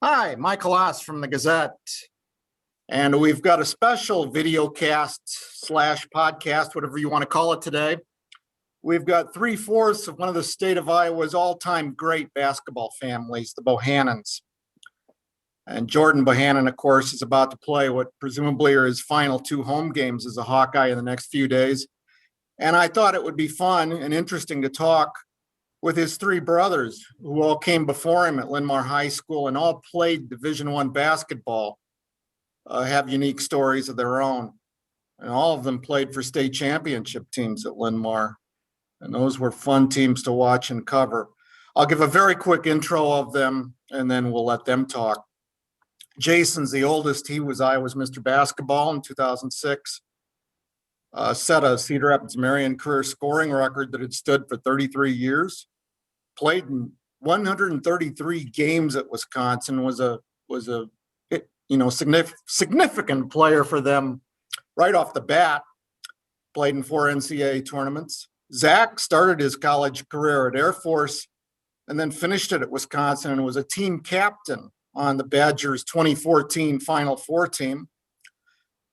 Hi, Michael Hlas from the Gazette. And we've got a special video cast slash podcast, whatever you want to call it today. We've got 3/4 of one of the state of Iowa's all-time great basketball families, the Bohannons. And Jordan Bohannon, of course, is about to play what presumably are his final two home games as a Hawkeye in the next few days. And I thought it would be fun and interesting to talk with his three brothers who all came before him at Linn-Mar High School and all played Division I basketball, have unique stories of their own. And all of them played for state championship teams at Linn-Mar. And those were fun teams to watch and cover. I'll give a very quick intro of them and then we'll let them talk. Jason's the oldest. He was Iowa's Mr. Basketball in 2006. Set a Cedar Rapids Marion career scoring record that had stood for 33 years. Played in 133 games at Wisconsin. Was a significant player for them right off the bat. Played in 4 NCAA tournaments. Zach started his college career at Air Force and then finished it at Wisconsin and was a team captain on the Badgers 2014 Final Four team.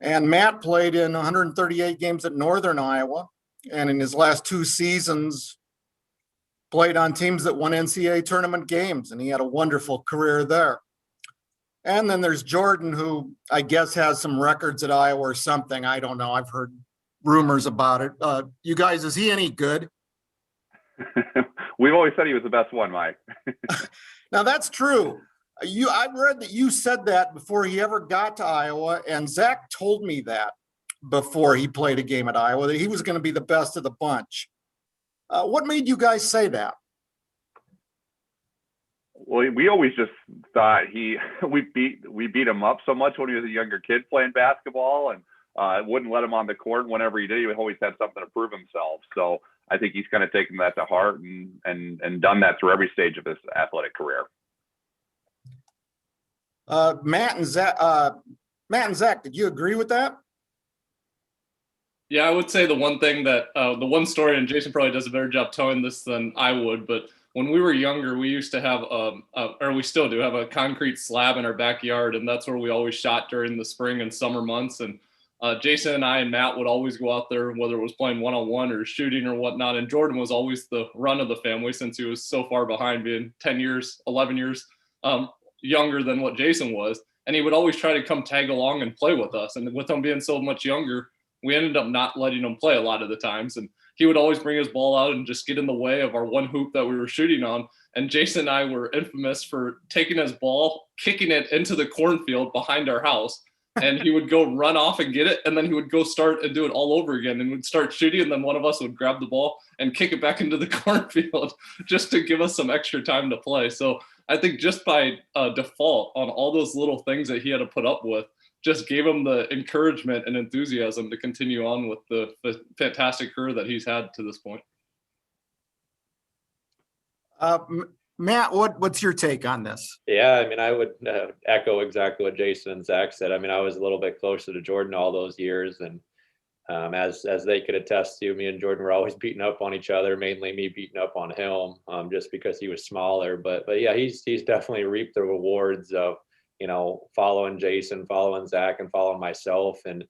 And Matt played in 138 games at Northern Iowa, and in his last 2 seasons, played on teams that won NCAA tournament games, and he had a wonderful career there. And then there's Jordan, who I guess has some records at Iowa or something. I don't know. I've heard rumors about it. You guys, is he any good? We've always said he was the best one, Mike. Now, that's true. I've read that you said that before he ever got to Iowa, and Zach told me that before he played a game at Iowa, that he was going to be the best of the bunch. What made you guys say that? Well, we always just thought we beat him up so much when he was a younger kid playing basketball, and wouldn't let him on the court. Whenever he did, he always had something to prove himself. So I think he's kind of taken that to heart and done that through every stage of his athletic career. Matt and Zach, did you agree with that? Yeah, I would say the one thing that the one story, and Jason probably does a better job telling this than I would, but when we were younger, we used to have or we still do have a concrete slab in our backyard, and that's where we always shot during the spring and summer months. And Jason and I and Matt would always go out there, whether it was playing one-on-one or shooting or whatnot. And Jordan was always the run of the family since he was so far behind, being 10 years, 11 years younger than what Jason was. And he would always try to come tag along and play with us. And with him being so much younger, we ended up not letting him play a lot of the times. And he would always bring his ball out and just get in the way of our one hoop that we were shooting on. And Jason and I were infamous for taking his ball, kicking it into the cornfield behind our house. And he would go run off and get it. And then he would go start and do it all over again and would start shooting. And then one of us would grab the ball and kick it back into the cornfield just to give us some extra time to play. So I think just by default on all those little things that he had to put up with, just gave him the encouragement and enthusiasm to continue on with the fantastic career that he's had to this point. Matt, what's your take on this? Yeah, I mean, I would echo exactly what Jason and Zach said. I mean, I was a little bit closer to Jordan all those years, and as they could attest to, me and Jordan were always beating up on each other, mainly me beating up on him, just because he was smaller. But yeah, he's definitely reaped the rewards of, following Jason, following Zach, and following myself. And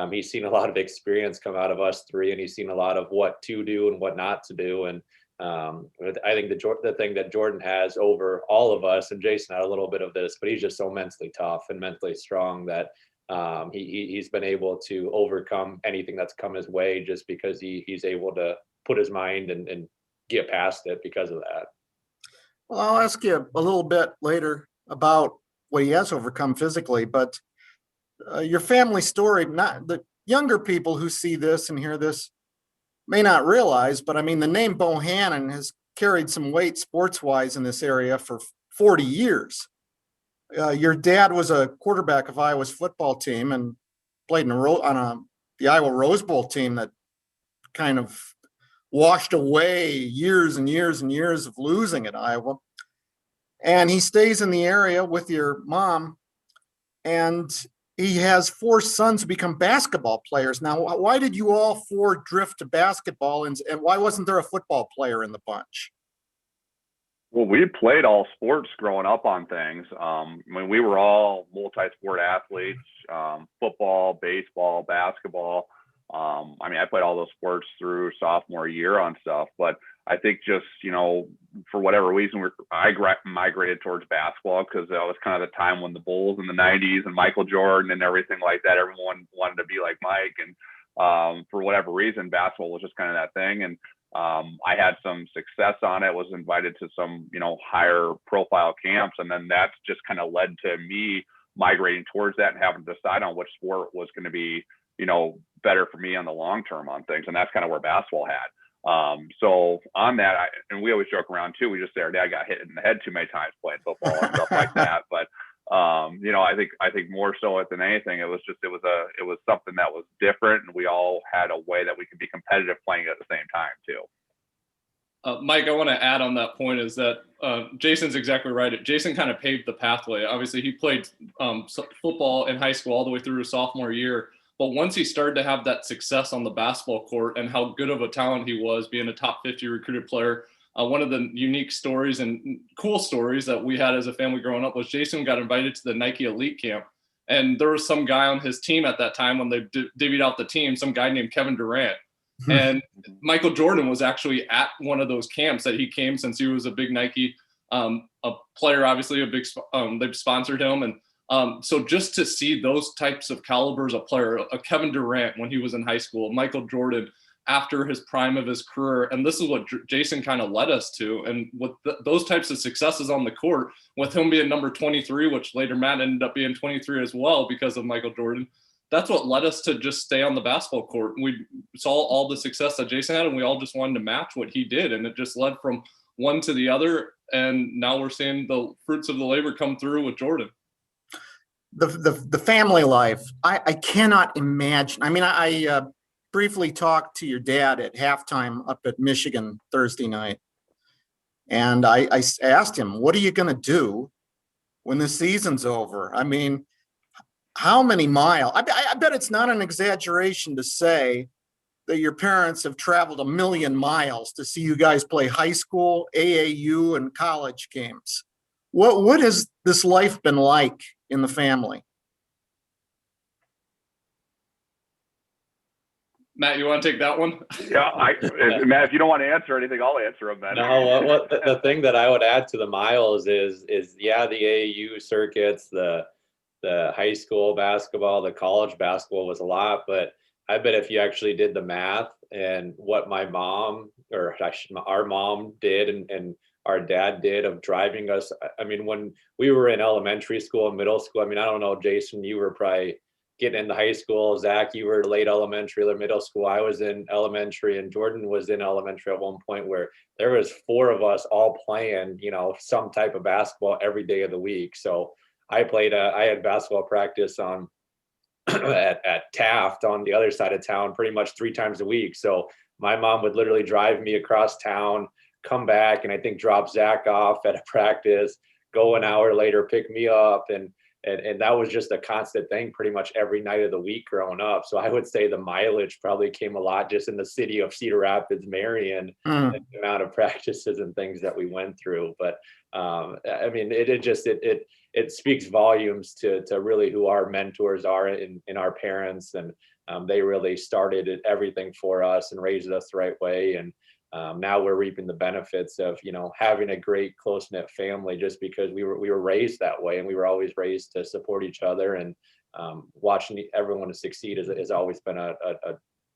he's seen a lot of experience come out of us three, and he's seen a lot of what to do and what not to do. And I think the thing that Jordan has over all of us, and Jason had a little bit of this, but he's just so mentally tough and mentally strong that he's been able to overcome anything that's come his way just because he's able to put his mind and get past it because of that. Well, I'll ask you a little bit later about what he has overcome physically, but your family story, not the younger people who see this and hear this may not realize, but I mean, the name Bohannon has carried some weight sports-wise in this area for 40 years. Your dad was a quarterback of Iowa's football team and played on the Iowa Rose Bowl team that kind of washed away years and years and years of losing at Iowa. And he stays in the area with your mom, and he has 4 sons who become basketball players. Now, why did you all 4 drift to basketball, and why wasn't there a football player in the bunch? Well, we played all sports growing up on things. I mean, we were all multi-sport athletes, football, baseball, basketball. I mean, I played all those sports through sophomore year on stuff, but I think just, for whatever reason, I migrated towards basketball because that was kind of the time when the Bulls in the 90s and Michael Jordan and everything like that, everyone wanted to be like Mike. And for whatever reason, basketball was just kind of that thing. And I had some success on it, was invited to some, higher profile camps. And then that's just kind of led to me migrating towards that and having to decide on which sport was going to be, better for me on the long term on things. And that's kind of where basketball had. So on that, and we always joke around too, we just say our dad got hit in the head too many times playing football and stuff like that. But, I think more so than anything, it was something that was different, and we all had a way that we could be competitive playing at the same time too. Mike, I want to add on that point is that Jason's exactly right. Jason kind of paved the pathway. Obviously, he played football in high school all the way through his sophomore year. But once he started to have that success on the basketball court and how good of a talent he was, being a top 50 recruited player, one of the unique stories and cool stories that we had as a family growing up was Jason got invited to the Nike Elite Camp. And there was some guy on his team at that time when they divvied out the team, some guy named Kevin Durant. And Michael Jordan was actually at one of those camps that he came since he was a big Nike a player, obviously they've sponsored him. And so just to see those types of calibers of player, a Kevin Durant when he was in high school, Michael Jordan after his prime of his career. And this is what Jason kind of led us to. And with those types of successes on the court, with him being number 23, which later Matt ended up being 23 as well because of Michael Jordan, that's what led us to just stay on the basketball court. We saw all the success that Jason had, and we all just wanted to match what he did. And it just led from one to the other. And now we're seeing the fruits of the labor come through with Jordan. The family life, I cannot imagine. I mean, I briefly talked to your dad at halftime up at Michigan Thursday night. And I asked him, what are you going to do when the season's over? I mean, how many miles? I bet it's not an exaggeration to say that your parents have traveled 1 million miles to see you guys play high school, AAU, and college games. What has this life been like in the family? Matt, you want to take that one? Yeah, Matt, if you don't want to answer anything, I'll answer them then. No, the thing that I would add to the miles is the AAU circuits, the high school basketball, the college basketball was a lot, but I bet if you actually did the math and what my mom or our mom did and our dad did of driving us. I mean, when we were in elementary school and middle school, I mean, I don't know, Jason, you were probably getting into high school. Zach, you were late elementary or middle school. I was in elementary and Jordan was in elementary at one point where there was 4 of us all playing, some type of basketball every day of the week. So I had basketball practice on at Taft on the other side of town pretty much 3 times a week. So my mom would literally drive me across town, come back, and I think drop Zach off at a practice, go an hour later, pick me up. And that was just a constant thing pretty much every night of the week growing up. So I would say the mileage probably came a lot just in the city of Cedar Rapids, Marion, the amount of practices and things that we went through. But I mean, it speaks volumes to really who our mentors are in our parents. And they really started everything for us and raised us the right way. And now we're reaping the benefits of, having a great close-knit family just because we were raised that way and we were always raised to support each other, and watching everyone to succeed has always been a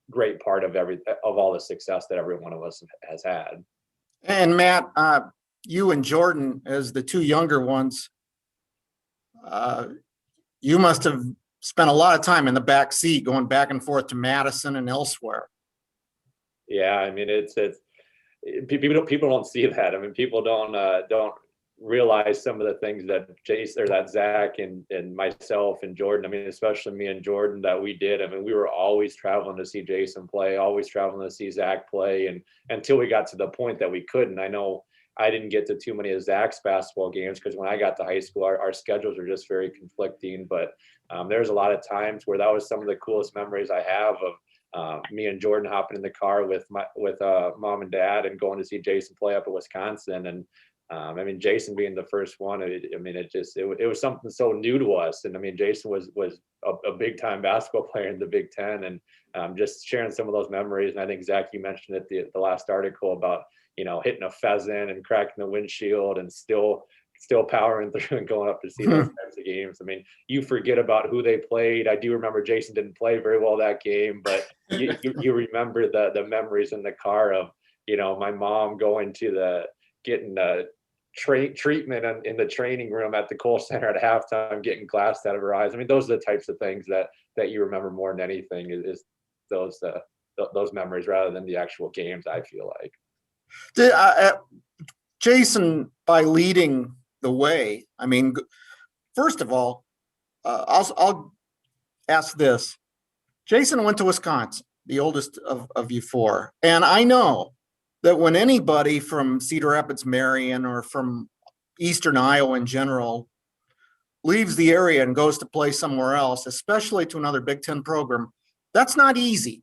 great part of all the success that every one of us has had. And Matt, you and Jordan as the 2 younger ones, you must have spent a lot of time in the back seat going back and forth to Madison and elsewhere. Yeah, I mean, it's people don't see that. I mean, people don't realize some of the things that Jason or that Zach and myself and Jordan, I mean, especially me and Jordan, that we did. I mean, we were always traveling to see Jason play, always traveling to see Zach play, and until we got to the point that we couldn't. I know I didn't get to too many of Zach's basketball games because when I got to high school, our schedules were just very conflicting. But there's a lot of times where that was some of the coolest memories I have of me and Jordan hopping in the car with mom and dad and going to see Jason play up in Wisconsin. And I mean, Jason being the first one, it was something so new to us. And I mean, Jason was a big time basketball player in the Big Ten, and just sharing some of those memories. And I think Zach, you mentioned it the last article about, hitting a pheasant and cracking the windshield and still powering through and going up to see those types of games. I mean, you forget about who they played. I do remember Jason didn't play very well that game, but you remember the memories in the car of, my mom going to getting the treatment in the training room at the Kohl Center at halftime, getting glass out of her eyes. I mean, those are the types of things that you remember more than anything is those memories rather than the actual games, I feel like. Jason, by leading the way, I mean, first of all, I'll ask this. Jason went to Wisconsin, the oldest of you four. And I know that when anybody from Cedar Rapids, Marion, or from Eastern Iowa in general leaves the area and goes to play somewhere else, especially to another Big Ten program, that's not easy.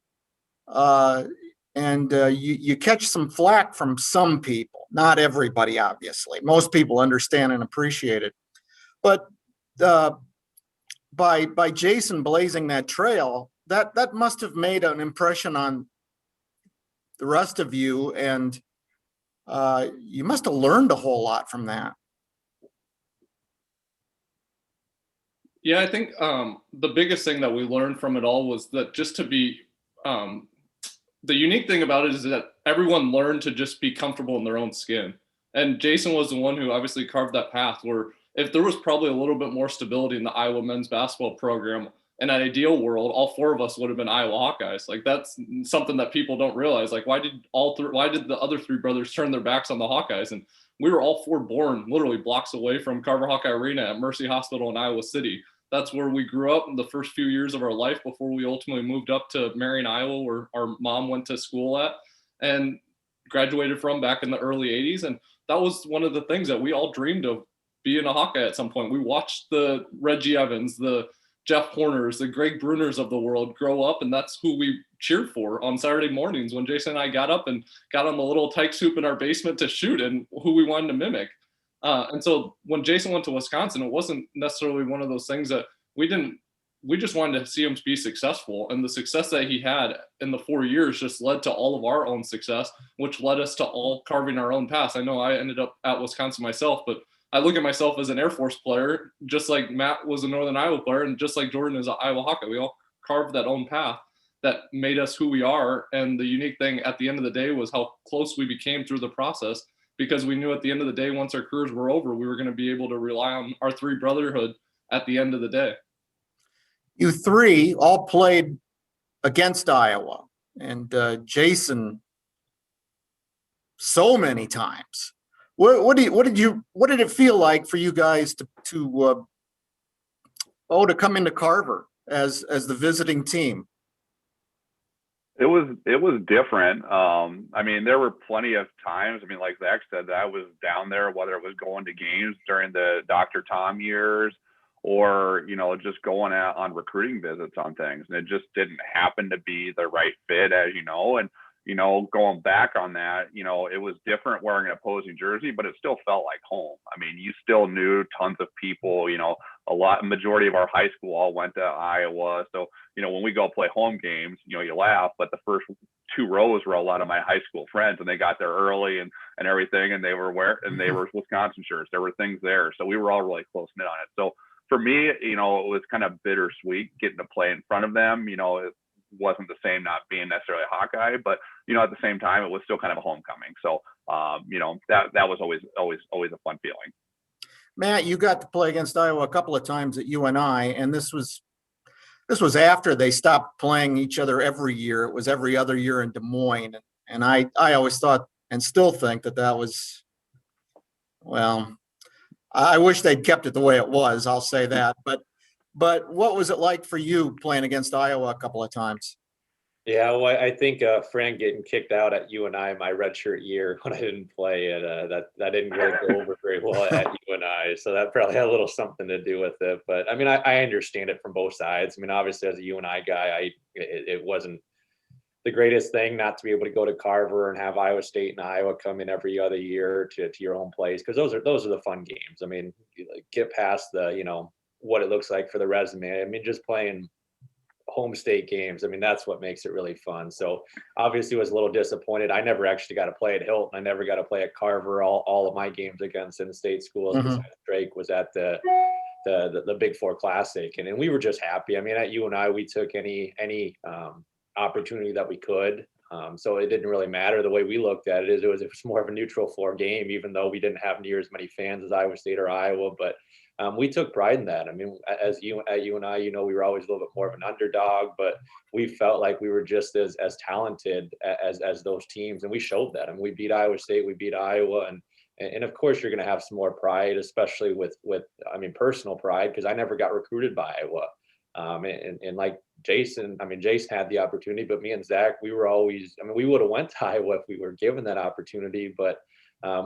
And you catch some flack from some people, not everybody, obviously. Most people understand and appreciate it. But by Jason blazing that trail, that must have made an impression on the rest of you, and you must have learned a whole lot from that. Yeah, I think the biggest thing that we learned from it all was that just to be the unique thing about it is that everyone learned to just be comfortable in their own skin. And Jason was the one who obviously carved that path where if there was probably a little bit more stability in the Iowa men's basketball program, in an ideal world, all four of us would have been Iowa Hawkeyes. Like, that's something that people don't realize. Like, why did the other three brothers turn their backs on the Hawkeyes? And we were all four born literally blocks away from Carver-Hawkeye Arena at Mercy Hospital in Iowa City. That's where we grew up in the first few years of our life before we ultimately moved up to Marion, Iowa, where our mom went to school at and graduated from back in the early 80s. And that was one of the things that we all dreamed of, being a Hawkeye at some point. We watched the Reggie Evans, the Jeff Horners, the Greg Bruners of the world grow up, and that's who we cheered for on Saturday mornings when Jason and I got up and got on the little Tykes hoop in our basement to shoot, and who we wanted to mimic. And so when Jason went to Wisconsin, it wasn't necessarily one of those things that we just wanted to see him be successful. And the success that he had in the 4 years just led to all of our own success, which led us to all carving our own paths. I know I ended up at Wisconsin myself, but I look at myself as an Air Force player, just like Matt was a Northern Iowa player, and just like Jordan is an Iowa Hawkeye. We all carved that own path that made us who we are. And the unique thing at the end of the day was how close we became through the process, because we knew at the end of the day, once our careers were over, we were going to be able to rely on our three brotherhood at the end of the day. You three all played against Iowa, and Jason so many times. What did it feel like for you guys to come into Carver as the visiting team? It was different. I mean, there were plenty of times. I mean, like Zach said, that I was down there, whether it was going to games during the Dr. Tom years, or just going out on recruiting visits on things, and it just didn't happen to be the right fit, as you know. And going back on that, it was different wearing an opposing jersey, but it still felt like home. I mean, you still knew tons of people, majority of our high school all went to Iowa. So, when we go play home games, you laugh, but the first two rows were a lot of my high school friends, and they got there early and everything. And they were Wisconsin shirts. There were things there. So we were all really close knit on it. So for me, it was kind of bittersweet getting to play in front of them. It wasn't the same not being necessarily a Hawkeye, but at the same time, it was still kind of a homecoming. So that was always a fun feeling. Matt, you got to play against Iowa a couple of times at UNI, and this was after they stopped playing each other every year. It was every other year in Des Moines, and I always thought and still think that was, well, I wish they'd kept it the way it was. I'll say that. But what was it like for you playing against Iowa a couple of times? Yeah, well, I think Frank getting kicked out at UNI my redshirt year when I didn't play it, that didn't really go over very well at UNI. So that probably had a little something to do with it. But I mean, I understand it from both sides. I mean, obviously as a UNI guy, it wasn't the greatest thing not to be able to go to Carver and have Iowa State and Iowa come in every other year to your home place, because those are the fun games. I mean, get past the, you know, what it looks like for the resume. I mean, just playing home state games, I mean, that's what makes it really fun. So obviously was a little disappointed. I never actually got to play at Hilton. I never got to play at Carver. All of my games against in-state schools besides Drake was at the Big Four Classic, and we were just happy. I mean, at UNI, we took any opportunity that we could. So it didn't really matter. The way we looked at it is it was more of a neutral floor game, even though we didn't have near as many fans as Iowa State or Iowa. But we took pride in that. I mean, at UNI, you know, we were always a little bit more of an underdog, but we felt like we were just as talented as those teams, and we showed that. I mean, we beat Iowa State, we beat Iowa, and of course you're going to have some more pride, especially with I mean, personal pride, because I never got recruited by Iowa. And like Jason, I mean, Jason had the opportunity, but me and Zach, we were always, I mean, we would have went to Iowa if we were given that opportunity, but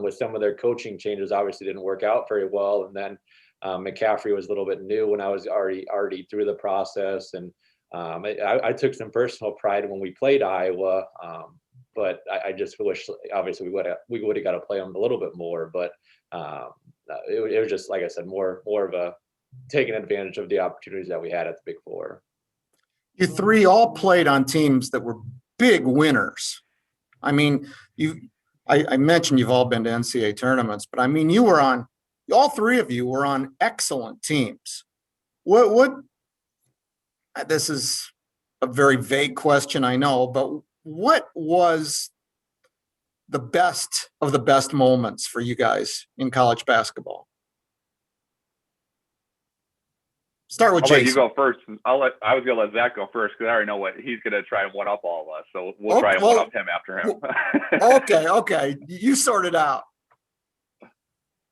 with some of their coaching changes, obviously didn't work out very well. And then McCaffrey was a little bit new when I was already through the process. And I took some personal pride when we played Iowa. But I just wish, obviously, we would have got to play them a little bit more. But it was just, like I said, more of a taking advantage of the opportunities that we had at the Big Four. You three all played on teams that were big winners. I mean, I mentioned you've all been to NCAA tournaments, but I mean, all three of you were on excellent teams. This is a very vague question, I know, but what was the best of the best moments for you guys in college basketball? Start with I'll Jason. let you go first. I was going to let Zach go first because I already know what he's going to try and one up all of us. So we'll try and one up him after him. Okay. You sort it out.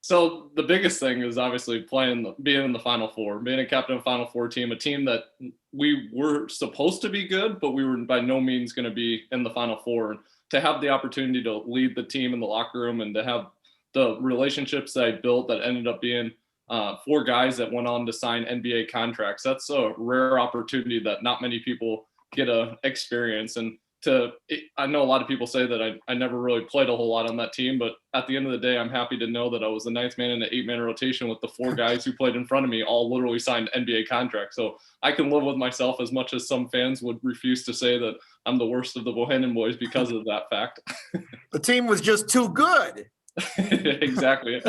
So the biggest thing is obviously being in the Final Four, being a captain of a Final Four team, a team that we were supposed to be good, but we were by no means going to be in the Final Four. And to have the opportunity to lead the team in the locker room and to have the relationships that I built that ended up being 4 guys that went on to sign NBA contracts. That's a rare opportunity that not many people get to experience. And I know a lot of people say that I never really played a whole lot on that team, but at the end of the day, I'm happy to know that I was the 9th man in an 8-man rotation with the 4 guys who played in front of me, all literally signed NBA contracts. So I can live with myself as much as some fans would refuse to say that I'm the worst of the Bohannon boys because of that fact. The team was just too good. Exactly.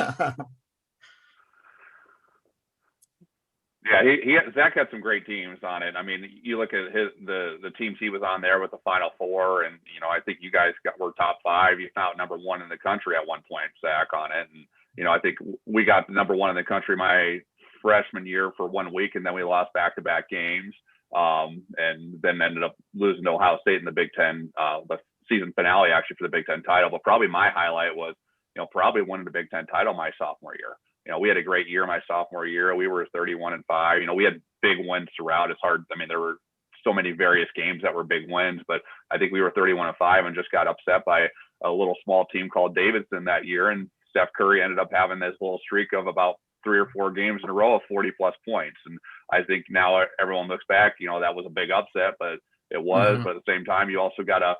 Yeah, Zach had some great teams on it. I mean, you look at the teams he was on there with the Final Four, and you know, I think you guys were top 5. He's now number 1 in the country at one point, Zach, on it. And you know, I think we got number 1 in the country my freshman year for 1 week, and then we lost back-to-back games, and then ended up losing to Ohio State in the Big Ten, the season finale actually for the Big Ten title. But probably my highlight was, you know, probably winning the Big Ten title my sophomore year. You know, we had a great year my sophomore year. We were 31-5. You know, we had big wins throughout. It's hard. I mean, there were so many various games that were big wins, but I think we were 31-5 and just got upset by a little small team called Davidson that year. And Steph Curry ended up having this little streak of about 3 or 4 games in a row of 40+ points. And I think now everyone looks back, you know, that was a big upset, but it was. But at the same time, you also got a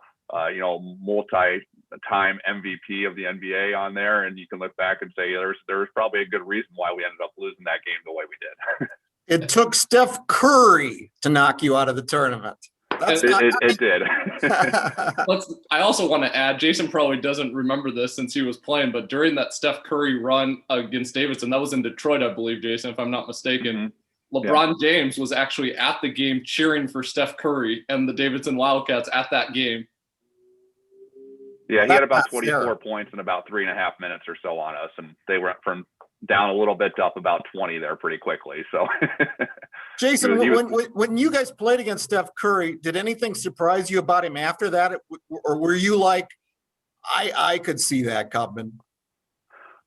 multi-time MVP of the NBA on there, and you can look back and say there's probably a good reason why we ended up losing that game the way we did. It took Steph Curry to knock you out of the tournament. It did. I also want to add, Jason probably doesn't remember this since he was playing, but during that Steph Curry run against Davidson, that was in Detroit, I believe, Jason, if I'm not mistaken. LeBron James was actually at the game cheering for Steph Curry and the Davidson Wildcats at that game. Yeah, he had about 24 points in about 3.5 minutes or so on us, and they went from down a little bit to up about 20 there pretty quickly. So, Jason, when you guys played against Steph Curry, did anything surprise you about him after that, or were you like, I could see that coming?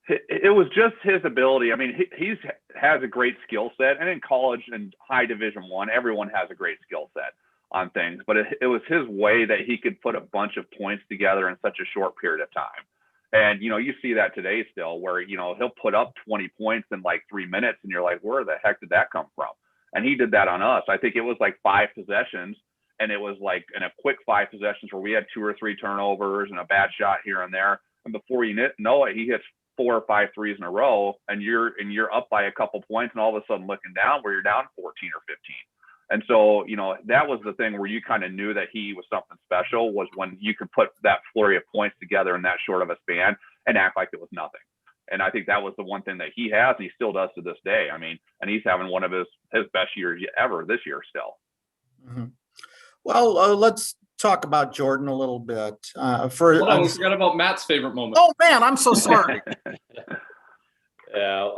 It was just his ability. I mean, he has a great skill set, and in college and high Division I, everyone has a great skill set on things, but it was his way that he could put a bunch of points together in such a short period of time. And, you know, you see that today still where, you know, he'll put up 20 points in like 3 minutes and you're like, where the heck did that come from? And he did that on us. I think it was like 5 possessions And it was like in a quick 5 possessions where we had 2 or 3 turnovers and a bad shot here and there. And before you know it, he hits 4 or 5 threes in a row, and you're up by a couple points, and all of a sudden looking down where you're down 14 or 15. And so, that was the thing where you kind of knew that he was something special, was when you could put that flurry of points together in that short of a span and act like it was nothing. And I think that was the one thing that he has, and he still does to this day. I mean, and he's having one of his best years ever this year still. Mm-hmm. Well, let's talk about Jordan a little bit. We forgot about Matt's favorite moment. Oh man, I'm so sorry. Yeah.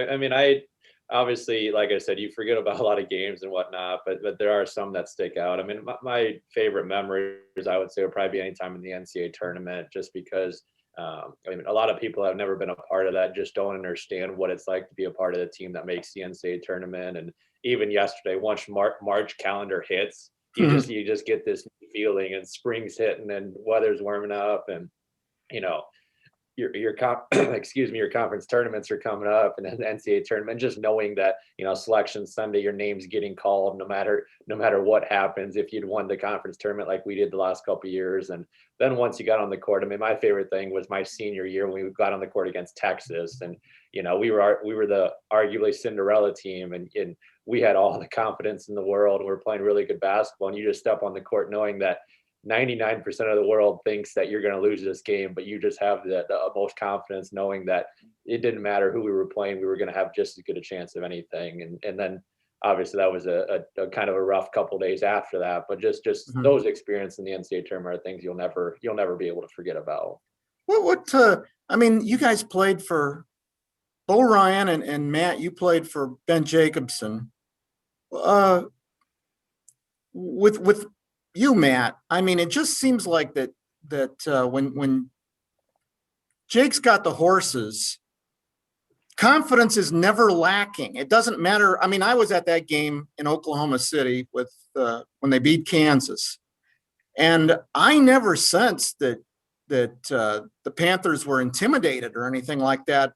I mean, I obviously, like I said, you forget about a lot of games and whatnot, but there are some that stick out. I mean, my favorite memories, I would say, would probably be any time in the NCAA tournament, just because I mean, a lot of people have never been a part of that, just don't understand what it's like to be a part of the team that makes the NCAA tournament. And even yesterday, once March calendar hits, you just get this feeling, and spring's hitting and weather's warming up, and your conference tournaments are coming up, and then the NCAA tournament, just knowing that, selection Sunday, your name's getting called no matter what happens, if you'd won the conference tournament like we did the last couple of years. And then once you got on the court, I mean, my favorite thing was my senior year when we got on the court against Texas, and we were the arguably Cinderella team, and we had all the confidence in the world, and we were playing really good basketball, and you just step on the court knowing that 99% of the world thinks that you're going to lose this game, but you just have the utmost confidence knowing that it didn't matter who we were playing, we were going to have just as good a chance of anything. And then obviously that was a kind of a rough couple of days after that, but just those experiences in the NCAA tournament are things you'll never be able to forget about. I mean, you guys played for Bo Ryan and Matt, you played for Ben Jacobson. With you, Matt, I mean, it just seems like that when Jake's got the horses, confidence is never lacking. It doesn't matter. I mean, I was at that game in Oklahoma City with when they beat Kansas, and I never sensed that the Panthers were intimidated or anything like that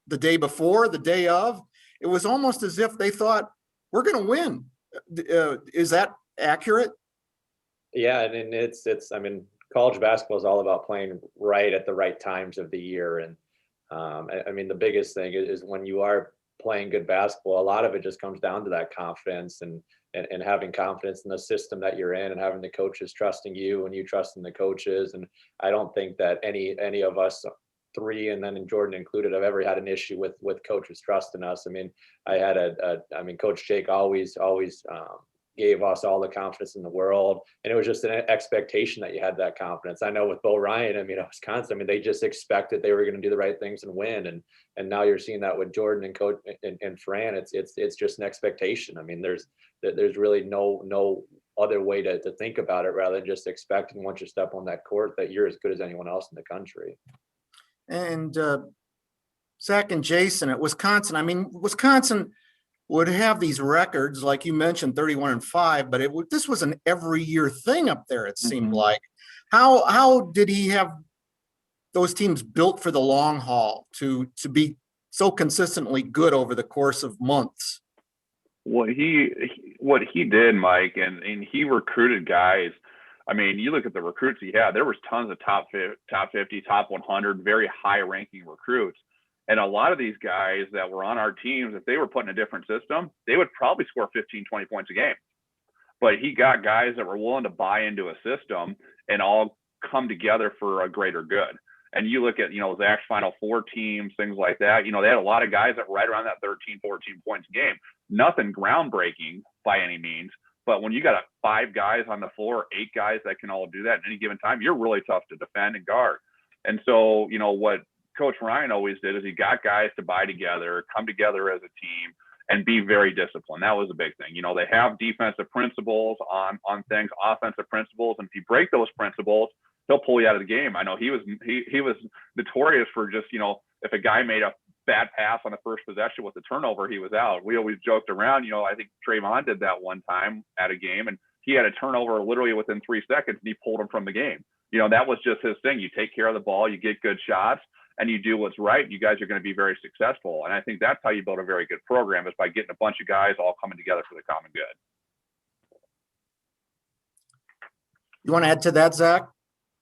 the day before, the day of. It was almost as if they thought, we're going to win. Is that accurate? Yeah, and it's I mean, college basketball is all about playing right at the right times of the year. And I mean, the biggest thing is when you are playing good basketball, a lot of it just comes down to that confidence and having confidence in the system that you're in, and having the coaches trusting you and you trusting the coaches. And I don't think that any of us three, and then Jordan included, have ever had an issue with coaches trusting us. I mean, I mean, Coach Jake always gave us all the confidence in the world, and it was just an expectation that you had that confidence. I know with Bo Ryan, I mean, at Wisconsin, I mean, they just expected they were going to do the right things and win, and now you're seeing that with Jordan and Coach and Fran. It's just an expectation. I mean, there's really no other way to think about it, rather than just expecting once you step on that court that you're as good as anyone else in the country. And Zach and Jason at Wisconsin, I mean, Wisconsin would have these records, like you mentioned, 31-5, but this was an every year thing up there, it seemed like. How did he have those teams built for the long haul to be so consistently good over the course of months? What he did, Mike, and he recruited guys. I mean, you look at the recruits he had, there was tons of top 50, top 100, very high ranking recruits. And a lot of these guys that were on our teams, if they were put in a different system, they would probably score 15, 20 points a game. But he got guys that were willing to buy into a system and all come together for a greater good. And you look at, Zach's Final Four teams, things like that, they had a lot of guys that were right around that 13, 14 points a game. Nothing groundbreaking by any means. But when you got 5 guys on the floor, 8 guys that can all do that at any given time, you're really tough to defend and guard. And so, what Coach Ryan always did is he got guys to buy together, come together as a team, and be very disciplined. That was a big thing. They have defensive principles on things, offensive principles, and if you break those principles, he'll pull you out of the game. I know he was notorious for just, if a guy made a bad pass on the first possession with the turnover, he was out. We always joked around, I think Trayvon did that one time at a game, and he had a turnover literally within 3 seconds, and he pulled him from the game. That was just his thing. You take care of the ball, you get good shots, and you do what's right, you guys are going to be very successful. And I think that's how you build a very good program, is by getting a bunch of guys all coming together for the common good. You want to add to that, Zach?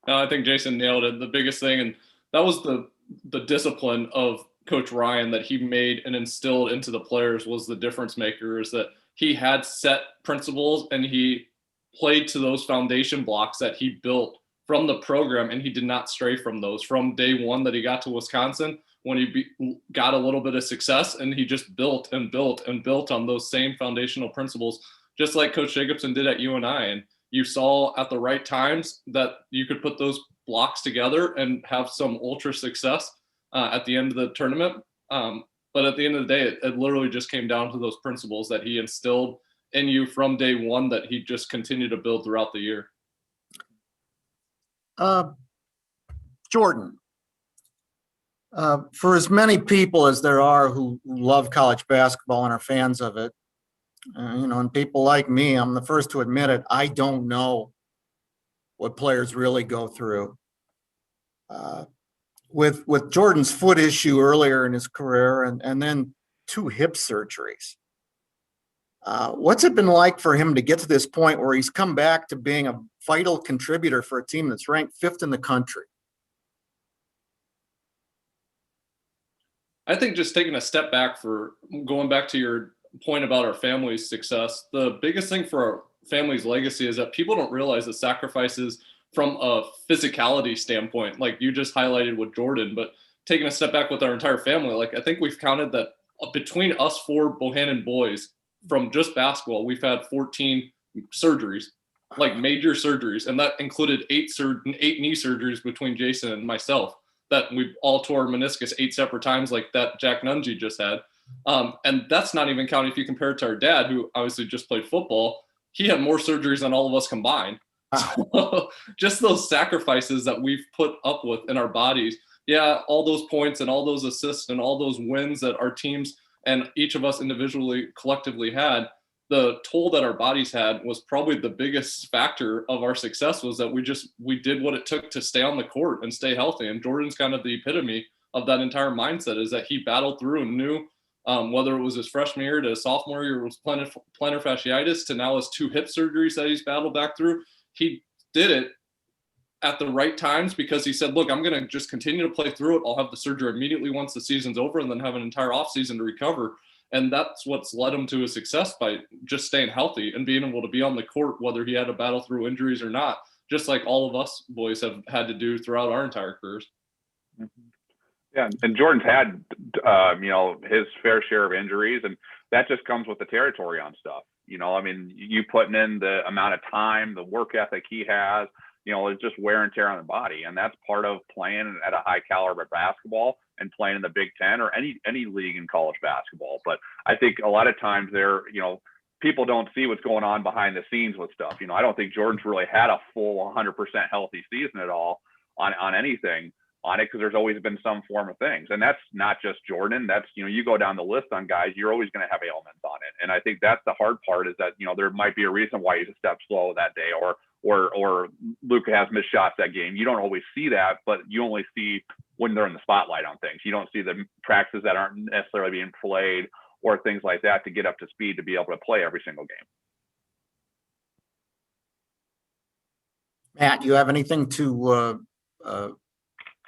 No, I think Jason nailed it. The biggest thing, and that was the discipline of Coach Ryan that he made and instilled into the players was the difference maker, is that he had set principles and he played to those foundation blocks that he built from the program, and he did not stray from those from day one that he got to Wisconsin when he got a little bit of success, and he just built and built and built on those same foundational principles, just like Coach Jacobson did at UNI. And you saw at the right times that you could put those blocks together and have some ultra success at the end of the tournament. But at the end of the day, it literally just came down to those principles that he instilled in you from day one that he just continued to build throughout the year. Jordan, for as many people as there are who love college basketball and are fans of it, and people like me, I'm the first to admit it, I don't know what players really go through. With Jordan's foot issue earlier in his career and then 2 hip surgeries, what's it been like for him to get to this point where he's come back to being a vital contributor for a team that's ranked 5th in the country? I think just taking a step back, for going back to your point about our family's success, the biggest thing for our family's legacy is that people don't realize the sacrifices from a physicality standpoint, like you just highlighted with Jordan, but taking a step back with our entire family, like I think we've counted that between us 4 Bohannon boys from just basketball, we've had 14 surgeries, like major surgeries. And that included 8 knee surgeries between Jason and myself, that we all tore meniscus 8 separate times, like that Jack Nungy just had. And that's not even counting if you compare it to our dad, who obviously just played football. He had more surgeries than all of us combined. So just those sacrifices that we've put up with in our bodies. Yeah, all those points and all those assists and all those wins that our teams and each of us individually, collectively had, the toll that our bodies had was probably the biggest factor of our success, was that we did what it took to stay on the court and stay healthy. And Jordan's kind of the epitome of that entire mindset, is that he battled through and knew, whether it was his freshman year to his sophomore year was plantar fasciitis to now his 2 hip surgeries that he's battled back through. He did it at the right times because he said, look, I'm going to just continue to play through it. I'll have the surgery immediately once the season's over and then have an entire off season to recover. And that's what's led him to his success, by just staying healthy and being able to be on the court, whether he had to battle through injuries or not, just like all of us boys have had to do throughout our entire careers. Yeah, and Jordan's had, his fair share of injuries, and that just comes with the territory on stuff. I mean, you putting in the amount of time, the work ethic he has, it's just wear and tear on the body. And that's part of playing at a high caliber basketball and playing in the Big Ten or any league in college basketball. But I think a lot of times people don't see what's going on behind the scenes with stuff. I don't think Jordan's really had a full 100% healthy season at all on anything on it, because there's always been some form of things. And that's not just Jordan. That's, you go down the list on guys, you're always going to have ailments on it. And I think that's the hard part, is that, there might be a reason why he's a step slow that day, or Luka has missed shots that game. You don't always see that, but you only see when they're in the spotlight on things. You don't see the practices that aren't necessarily being played or things like that to get up to speed to be able to play every single game. Matt, you have anything to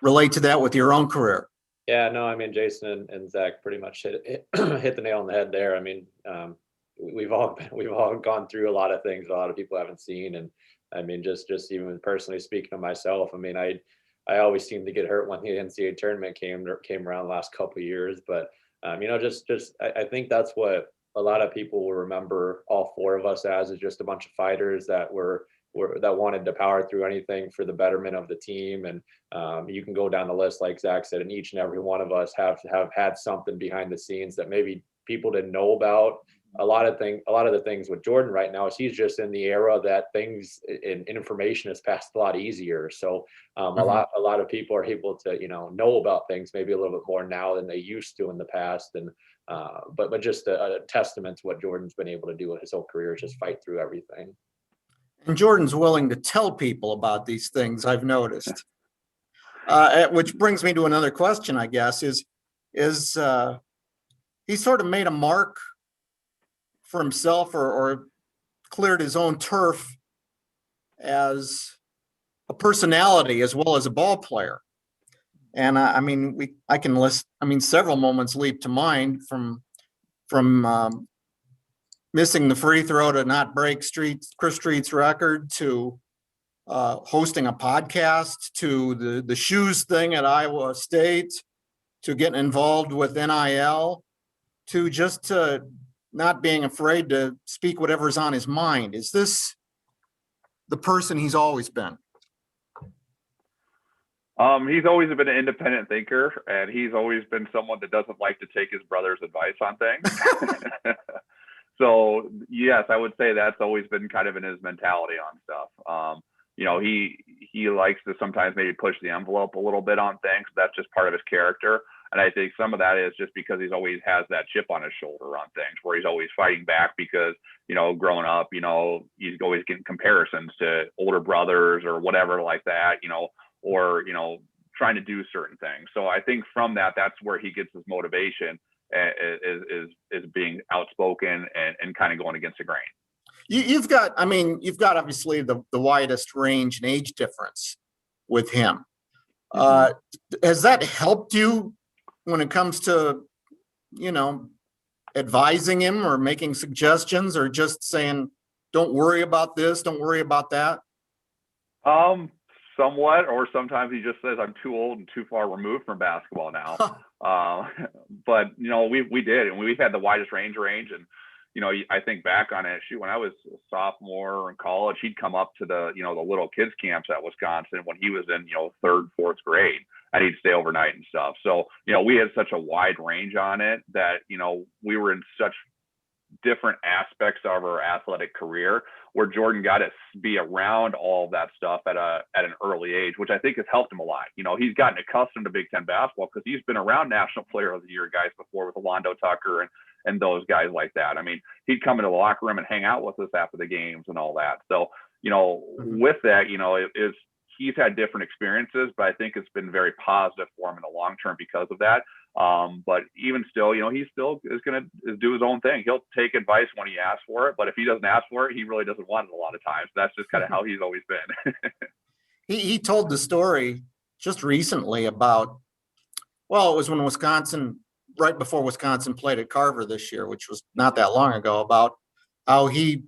relate to that with your own career? Yeah, no, I mean, Jason and Zach pretty much hit the nail on the head there. I mean, we've all gone through a lot of things a lot of people haven't seen. And I mean, just even personally speaking of myself, I mean, I always seem to get hurt when the NCAA tournament came around the last couple of years. But I think that's what a lot of people will remember all 4 of us as, is just a bunch of fighters that that wanted to power through anything for the betterment of the team. And you can go down the list, like Zach said, and each and every one of us have had something behind the scenes that maybe people didn't know about. A lot of the things with Jordan right now is he's just in the era that things in information is passed a lot easier. So a lot of people are able to know about things maybe a little bit more now than they used to in the past. And but just a testament to what Jordan's been able to do in his whole career, is just fight through everything. And Jordan's willing to tell people about these things, I've noticed. Which brings me to another question, I guess, is he sort of made a mark for himself or cleared his own turf as a personality as well as a ball player. And I mean, I can list, I mean, several moments leap to mind from missing the free throw to not break Chris Street's record, to hosting a podcast, to the shoes thing at Iowa State, to getting involved with NIL, to just not being afraid to speak whatever's on his mind. Is this the person he's always been? He's always been an independent thinker, and he's always been someone that doesn't like to take his brother's advice on things. So yes, I would say that's always been kind of in his mentality on stuff. He likes to sometimes maybe push the envelope a little bit on things. That's just part of his character. And I think some of that is just because he's always has that chip on his shoulder on things, where he's always fighting back because, growing up, he's always getting comparisons to older brothers or whatever like that, or, trying to do certain things. So I think from that, that's where he gets his motivation, is being outspoken and kind of going against the grain. You've got obviously the widest range and age difference with him. Has that helped you when it comes to, advising him or making suggestions, or just saying, don't worry about this, don't worry about that? Somewhat, or sometimes he just says I'm too old and too far removed from basketball now. But we did, and we've had the widest range, and I think back on it. When I was a sophomore in college, he'd come up to the the little kids camps at Wisconsin when he was in third, fourth grade, and he'd stay overnight and stuff. So we had such a wide range on it that we were in such different aspects of our athletic career, where Jordan got to be around all of that stuff at an early age, which I think has helped him a lot. He's gotten accustomed to Big Ten basketball because he's been around National Player of the Year guys before with Alondo Tucker and those guys like that. I mean, he'd come into the locker room and hang out with us after the games and all that. So, with that, he's had different experiences, but I think it's been very positive for him in the long term because of that. But even still, he still is going to do his own thing. He'll take advice when he asks for it, but if he doesn't ask for it, he really doesn't want it a lot of times. That's just kind of how he's always been. He told the story just recently about, well, it was when Wisconsin, right before Wisconsin played at Carver this year, which was not that long ago, about how he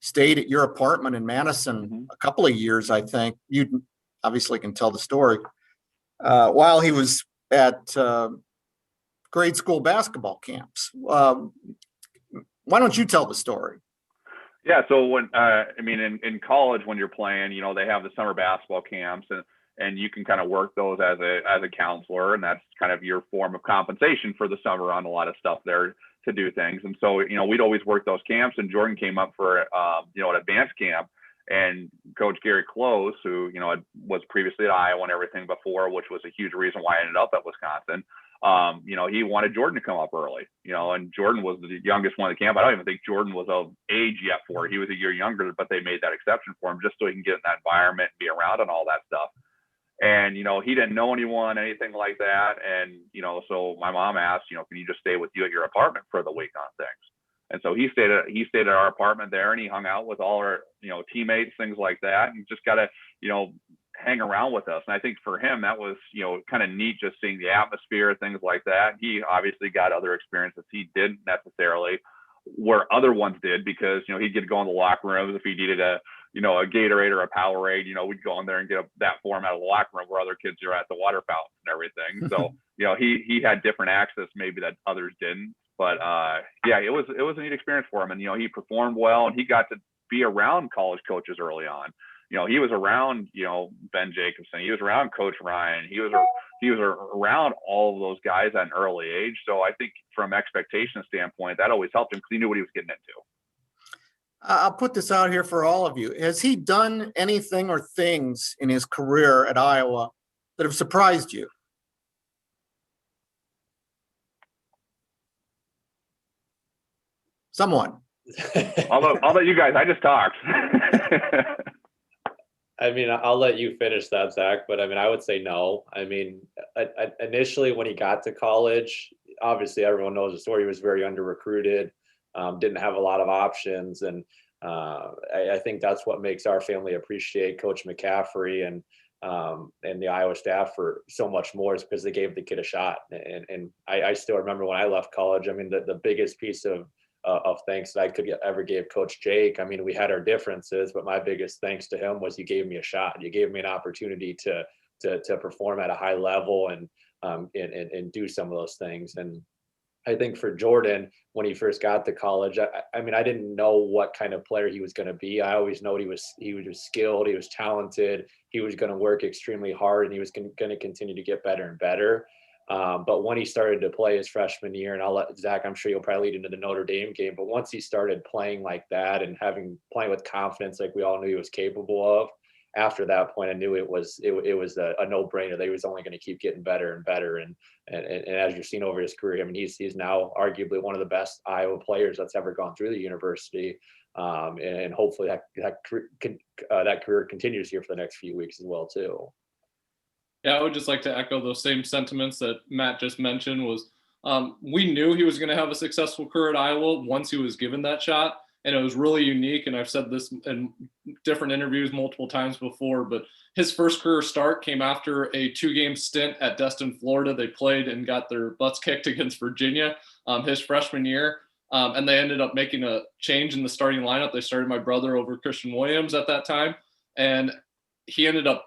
stayed at your apartment in Madison a couple of years, I think. You obviously can tell the story. While he was at grade school basketball camps. Why don't you tell the story? Yeah. So when, in college, when you're playing, they have the summer basketball camps, and you can kind of work those as a counselor, and that's kind of your form of compensation for the summer on a lot of stuff there to do things. And so, we'd always work those camps, and Jordan came up for, an advanced camp, and Coach Gary Close, who, was previously at Iowa and everything before, which was a huge reason why I ended up at Wisconsin. He wanted Jordan to come up early, and Jordan was the youngest one in the camp. I don't even think Jordan was of age yet for it. He was a year younger, but they made that exception for him just so he can get in that environment and be around and all that stuff. And, he didn't know anyone, anything like that. And, so my mom asked, can you just stay with you at your apartment for the week on things? And so he stayed at our apartment there, and he hung out with all our, teammates, things like that. And just got to, hang around with us. And I think for him, that was, kind of neat, just seeing the atmosphere, things like that. He obviously got other experiences he didn't necessarily, where other ones did, because, he'd get to go in the locker rooms if he needed a Gatorade or a Powerade, we'd go in there and get that for him out of the locker room, where other kids are at the water fountain and everything. So, he had different access maybe that others didn't. But it was a neat experience for him. And, he performed well, and he got to be around college coaches early on. He was around, Ben Jacobson. He was around Coach Ryan. He was around all of those guys at an early age. So I think from expectation standpoint, that always helped him because he knew what he was getting into. I'll put this out here for all of you. Has he done anything or things in his career at Iowa that have surprised you? Someone. I'll let you guys. I just talked. I'll let you finish that, Zach, but I would say no. Initially when he got to college, obviously everyone knows the story. He was very under recruited, didn't have a lot of options. And I think that's what makes our family appreciate Coach McCaffrey and the Iowa staff for so much more, is because they gave the kid a shot. And I still remember when I left college, I mean, the biggest piece of thanks that I could ever give Coach Jake. I mean, we had our differences, but my biggest thanks to him was you gave me a shot. You gave me an opportunity to perform at a high level and do some of those things. And I think for Jordan, when he first got to college, I mean, I didn't know what kind of player he was going to be. I always know he was skilled, he was talented, he was going to work extremely hard, and he was going to continue to get better and better. But when he started to play his freshman year, and I'll let Zach, I'm sure you'll probably lead into the Notre Dame game, but once he started playing like that and playing with confidence like we all knew he was capable of, after that point, I knew it was a no-brainer that he was only going to keep getting better and better. And as you've seen over his career, I mean, he's now arguably one of the best Iowa players that's ever gone through the university. And hopefully that career continues here for the next few weeks as well, too. Yeah, I would just like to echo those same sentiments that Matt just mentioned. We knew he was going to have a successful career at Iowa once he was given that shot. And it was really unique. And I've said this in different interviews multiple times before, but his first career start came after a 2-game stint at Destin, Florida. They played and got their butts kicked against Virginia his freshman year. And they ended up making a change in the starting lineup. They started my brother over Christian Williams at that time. And he ended up,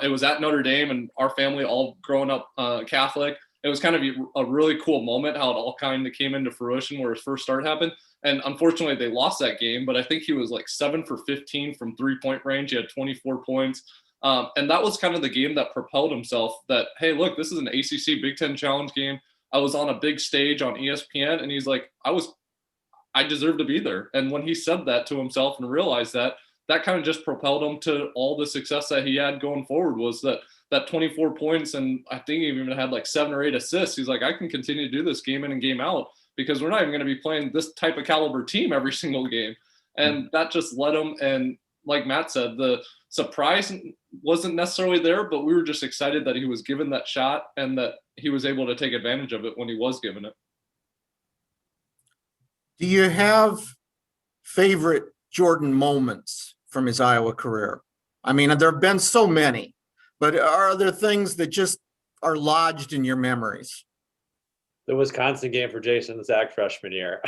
it was at Notre Dame, and our family all growing up Catholic. It was kind of a really cool moment how it all kind of came into fruition where his first start happened. And unfortunately, they lost that game, but I think he was like 7 for 15 from 3-point range. He had 24 points. And that was kind of the game that propelled himself that, hey, look, this is an ACC Big Ten Challenge game. I was on a big stage on ESPN, and he's like, I deserve to be there. And when he said that to himself and realized that kind of just propelled him to all the success that he had going forward, was that 24 points. And I think he even had like 7 or 8 assists. He's like, I can continue to do this game in and game out, because we're not even going to be playing this type of caliber team every single game. And that just led him. And like Matt said, the surprise wasn't necessarily there, but we were just excited that he was given that shot and that he was able to take advantage of it when he was given it. Do you have favorite Jordan moments from his Iowa career? I mean, there have been so many, but are there things that just are lodged in your memories? The Wisconsin game for Jason Zach freshman year.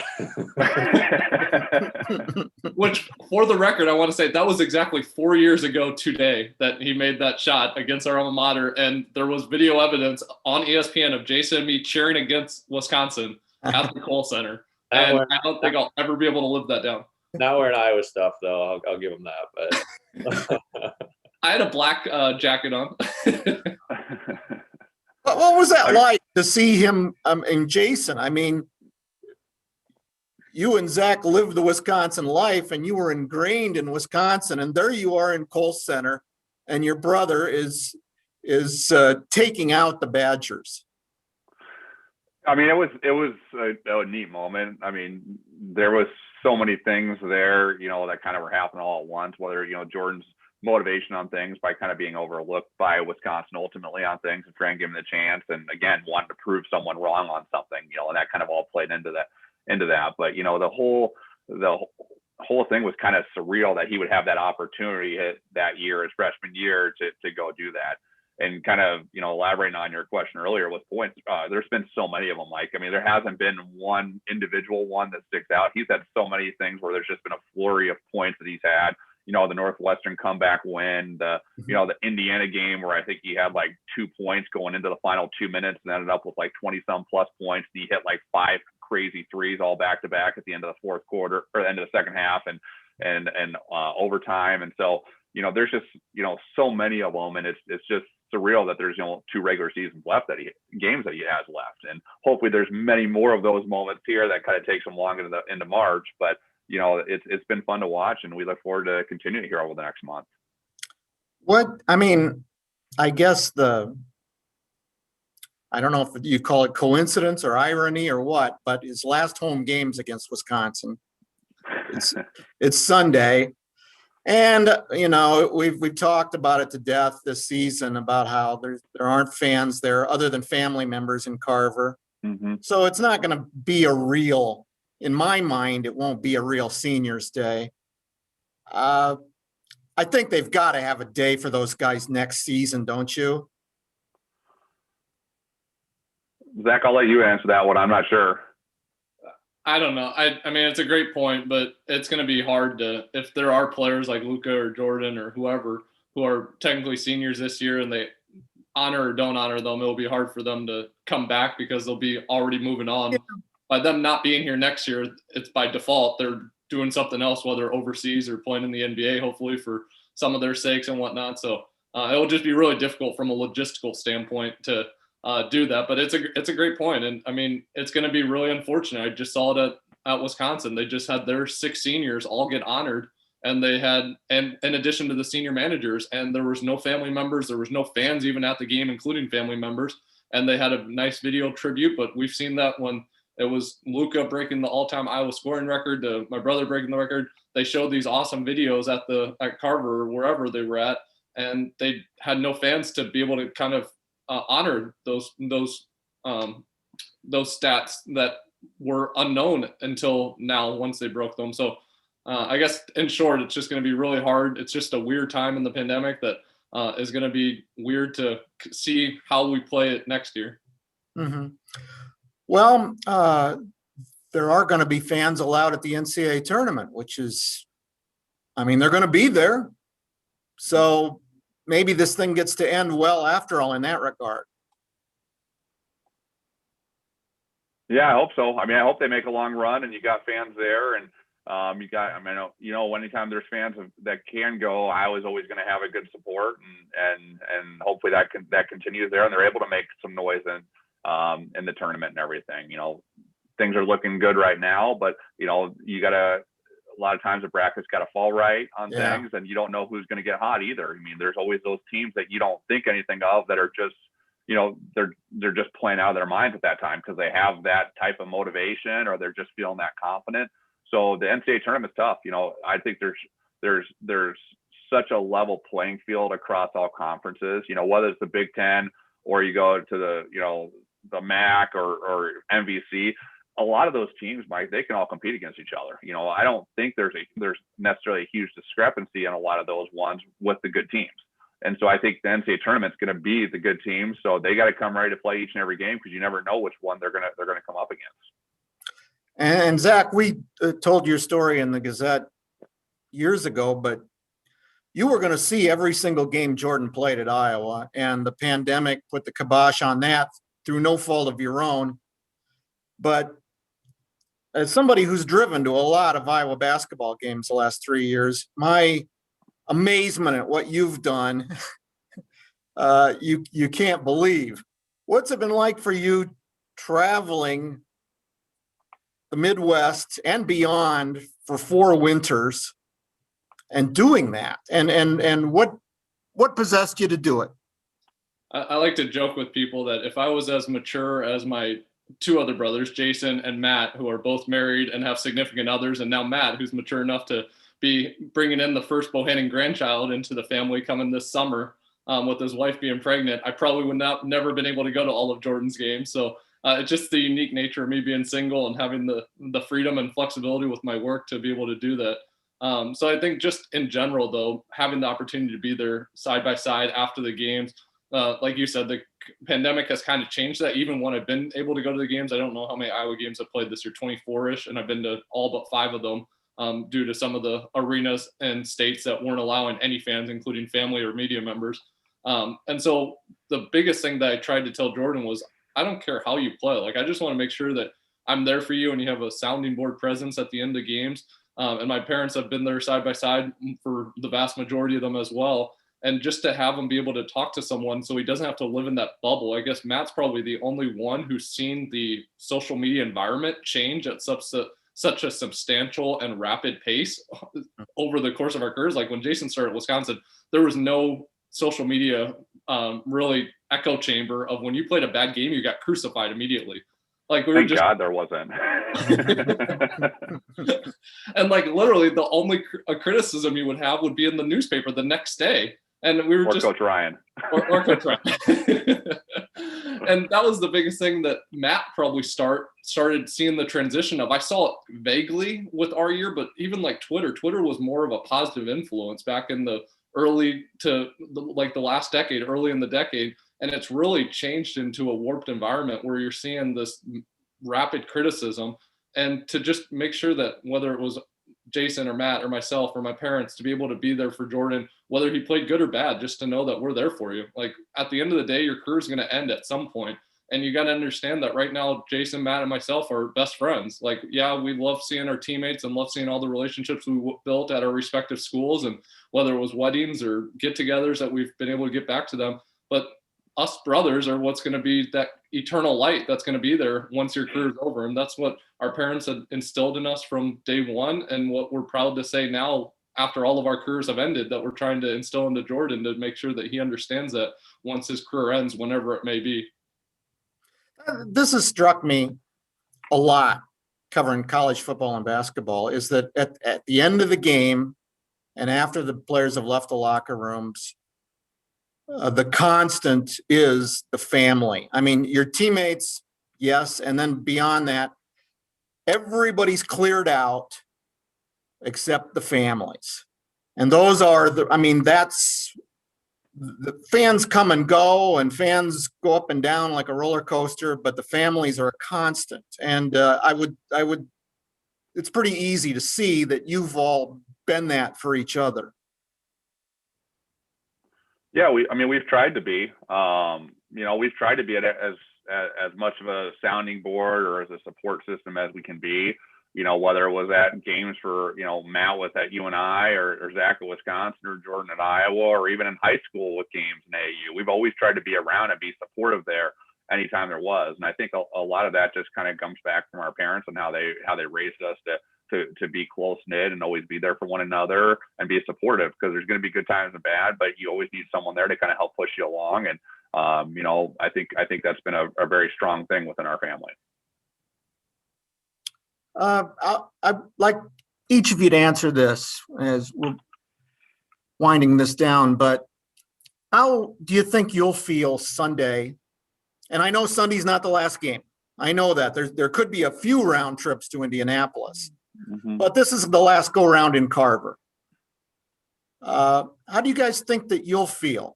Which, for the record, I want to say that was exactly 4 years ago today that he made that shot against our alma mater. And there was video evidence on ESPN of Jason and me cheering against Wisconsin at the Kohl Center. And I don't think I'll ever be able to live that down. Now we're in Iowa stuff, though. I'll give him that. But I had a black jacket on. What was that like to see him and Jason? I mean, you and Zach lived the Wisconsin life, and you were ingrained in Wisconsin, and there you are in Kohl Center, and your brother is taking out the Badgers. I mean, it was a neat moment. I mean, there was so many things there, that kind of were happening all at once, whether, Jordan's motivation on things by kind of being overlooked by Wisconsin ultimately on things and trying to give him the chance. And again, wanting to prove someone wrong on something, and that kind of all played into that. But, the whole thing was kind of surreal that he would have that opportunity that year, his freshman year, to go do that. And kind of, elaborating on your question earlier with points, there's been so many of them, Mike. I mean, there hasn't been one individual one that sticks out. He's had so many things where there's just been a flurry of points that he's had. The Northwestern comeback win, the Indiana game where I think he had like 2 points going into the final 2 minutes and ended up with like 20-some plus points. And he hit like 5 crazy threes all back to back at the end of the fourth quarter or the end of the second half and overtime. And so, there's just, so many of them, and it's just surreal that there's 2 regular seasons left games that he has left. And hopefully there's many more of those moments here that kind of takes him long into March, but it's been fun to watch, and we look forward to continuing here over the next month. I guess I don't know if you call it coincidence or irony or what, but his last home game's against Wisconsin. It's Sunday. And, we've talked about it to death this season about how there aren't fans there other than family members in Carver. Mm-hmm. So it's not going to be in my mind, it won't be a real Seniors Day. I think they've got to have a day for those guys next season, don't you? Zach, I'll let you answer that one. I'm not sure. I don't know. I mean, it's a great point, but it's going to be hard to, if there are players like Luka or Jordan or whoever who are technically seniors this year and they honor or don't honor them, it'll be hard for them to come back because they'll be already moving on. Yeah. By them not being here next year, it's by default. They're doing something else, whether overseas or playing in the NBA, hopefully for some of their sakes and whatnot. So it will just be really difficult from a logistical standpoint to do that. But it's a great point. And I mean, it's going to be really unfortunate. I just saw it at Wisconsin. They just had their 6 seniors all get honored. And they had, and in addition to the senior managers, and there was no family members, there was no fans even at the game, including family members. And they had a nice video tribute, but we've seen that when it was Luka breaking the all-time Iowa scoring record, my brother breaking the record. They showed these awesome videos at Carver or wherever they were at, and they had no fans to be able to kind of honor those stats that were unknown until now once they broke them. So I guess in short, it's just going to be really hard. It's just a weird time in the pandemic that is going to be weird to see how we play it next year. Mm-hmm. Well, there are going to be fans allowed at the NCAA tournament, which is, I mean, they're going to be there. So maybe this thing gets to end well after all in that regard. Yeah, I hope so. I mean, I hope they make a long run and you got fans there, and you got, I mean, anytime there's fans that can go, Iowa's always going to have a good support, and hopefully that continues there and they're able to make some noise in the tournament and everything. Things are looking good right now, but you gotta, a lot of times the bracket's got to fall right on things, and you don't know who's going to get hot either. I mean, there's always those teams that you don't think anything of that are just, they're just playing out of their minds at that time because they have that type of motivation or they're just feeling that confident. So the NCAA tournament's tough. I think there's such a level playing field across all conferences. Whether it's the Big Ten or you go to the MAC or MVC, a lot of those teams, Mike, they can all compete against each other. I don't think there's necessarily a huge discrepancy in a lot of those ones with the good teams. And so I think the NCAA tournament's going to be the good teams. So they got to come ready to play each and every game because you never know which one they're going to come up against. And Zach, we told your story in the Gazette years ago, but you were going to see every single game Jordan played at Iowa, and the pandemic put the kibosh on that through no fault of your own. But as somebody who's driven to a lot of Iowa basketball games the last 3 years, my amazement at what you've done, you can't believe. What's it been like for you traveling the Midwest and beyond for 4 winters and doing that? And what possessed you to do it? I like to joke with people that if I was as mature as my 2 other brothers, Jason and Matt, who are both married and have significant others, and now Matt, who's mature enough to be bringing in the first Bohannon grandchild into the family coming this summer, with his wife being pregnant, I probably would never been able to go to all of Jordan's games. So it's just the unique nature of me being single and having the freedom and flexibility with my work to be able to do that. So I think just in general, though, having the opportunity to be there side by side after the games, like you said, the pandemic has kind of changed that. Even when I've been able to go to the games, I don't know how many Iowa games I've played this year, 24-ish, and I've been to all but 5 of them due to some of the arenas and states that weren't allowing any fans, including family or media members. And so the biggest thing that I tried to tell Jordan was, I don't care how you play. Like, I just want to make sure that I'm there for you and you have a sounding board presence at the end of games. And my parents have been there side by side for the vast majority of them as well. And just to have him be able to talk to someone so he doesn't have to live in that bubble. I guess Matt's probably the only one who's seen the social media environment change at such a substantial and rapid pace over the course of our careers. Like when Jason started at Wisconsin, there was no social media really echo chamber of when you played a bad game, you got crucified immediately. Like we were Thank God there wasn't. And like literally the only criticism you would have would be in the newspaper the next day. And we were Or just Coach Ryan. or Coach Ryan. And that was the biggest thing that Matt probably started seeing the transition of. I saw it vaguely with our year, but even like Twitter was more of a positive influence back in the early to like the last decade, early in the decade. And it's really changed into a warped environment where you're seeing this rapid criticism. And to just make sure that whether it was Jason or Matt or myself or my parents, to be able to be there for Jordan, whether he played good or bad, just to know that we're there for you. Like at the end of the day, your career is going to end at some point. And you got to understand that right now, Jason, Matt, and myself are best friends. Like, yeah, we love seeing our teammates and love seeing all the relationships we built at our respective schools, and whether it was weddings or get-togethers that we've been able to get back to them. But us brothers are what's going to be that eternal light that's going to be there once your career is over. And that's what our parents had instilled in us from day one, and what we're proud to say now after all of our careers have ended, that we're trying to instill into Jordan to make sure that he understands that once his career ends, whenever it may be. This has struck me a lot covering college football and basketball, is that at the end of the game and after the players have left the locker rooms, the constant is the family. I mean, your teammates, yes, and then beyond that, everybody's cleared out except the families. And those are that's the fans come and go, and fans go up and down like a roller coaster, but the families are a constant. And it's pretty easy to see that you've all been that for each other. Yeah, we've tried to be. We've tried to be as much of a sounding board or as a support system as we can be. Whether it was at games for, Matt was at UNI or Zach at Wisconsin or Jordan at Iowa, or even in high school with games in AU. We've always tried to be around and be supportive there anytime there was. And I think a lot of that just kind of comes back from our parents and how they raised us to be close knit and always be there for one another and be supportive, because there's going to be good times and bad, but you always need someone there to kind of help push you along. And, I think that's been a very strong thing within our family. I'd like each of you to answer this as we're winding this down, but how do you think you'll feel Sunday? And I know Sunday's not the last game. I know that there could be a few round trips to Indianapolis, but this is the last go round in Carver. How do you guys think that you'll feel?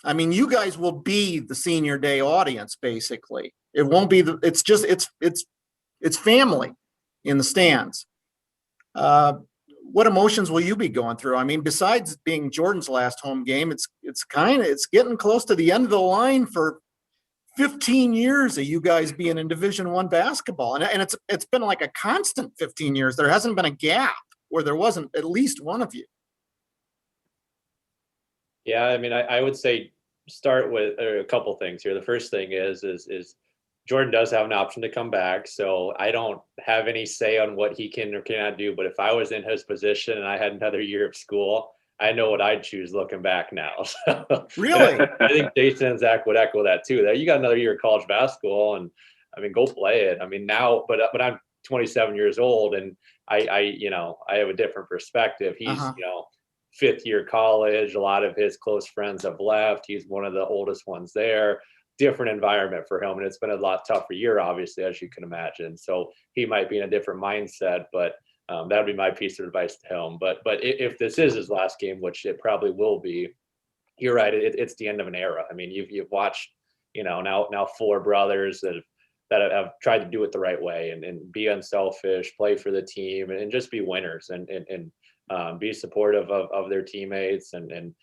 I mean, you guys will be the senior day audience, basically. It won't be it's family in the stands. What emotions will you be going through? I mean, besides being Jordan's last home game, it's getting close to the end of the line for 15 years of you guys being in Division I basketball. And it's been like a constant 15 years. There hasn't been a gap where there wasn't at least one of you. Yeah, I mean, I would say start with a couple things here. The first thing is Jordan does have an option to come back, so I don't have any say on what he can or cannot do. But if I was in his position and I had another year of school, I know what I'd choose looking back now. So, Really? I think Jason and Zach would echo that too. That you got another year of college basketball, and I mean, go play it. I mean, now, but I'm 27 years old, and I have a different perspective. He's fifth year college. A lot of his close friends have left. He's one of the oldest ones there. Different environment for him, and it's been a lot tougher year, obviously, as you can imagine. So he might be in a different mindset, but that would be my piece of advice to him. But if this is his last game, which it probably will be, you're right. It's the end of an era. I mean, you've watched, now four brothers that have tried to do it the right way and be unselfish, play for the team, and just be winners and be supportive of their teammates and